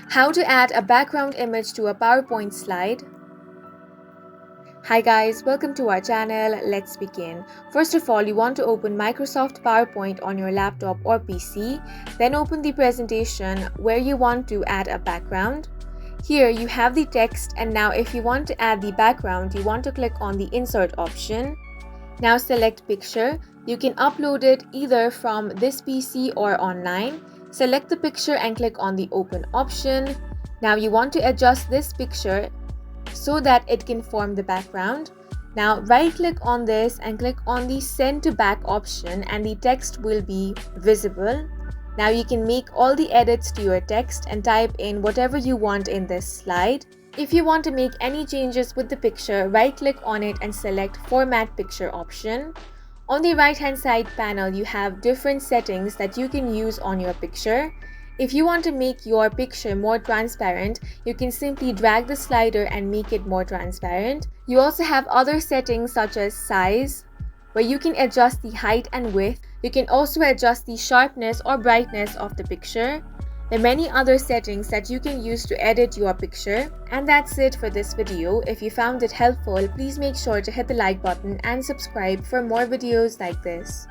How to add a background image to a PowerPoint slide. Hi guys, welcome to our channel. Let's begin. First of all, you want to open Microsoft PowerPoint on your laptop or PC. Then open the presentation where you want to add a background. Here you have the text, and now if you want to add the background, you want to click on the insert option. Now select picture. You can upload it either from this PC or online. Select the picture and click on the open option. Now you want to adjust this picture so that it can form the background. Now right click on this and click on the send to back option, and the text will be visible. Now you can make all the edits to your text and type in whatever you want in this slide. If you want to make any changes with the picture, right click on it and select format picture option. On the right hand side panel, you have different settings that you can use on your picture. If you want to make your picture more transparent, you can simply drag the slider and make it more transparent. You also have other settings such as size, where you can adjust the height and width. You can also adjust the sharpness or brightness of the picture. There are many other settings that you can use to edit your picture. And that's it for this video. If you found it helpful, please make sure to hit the like button and subscribe for more videos like this.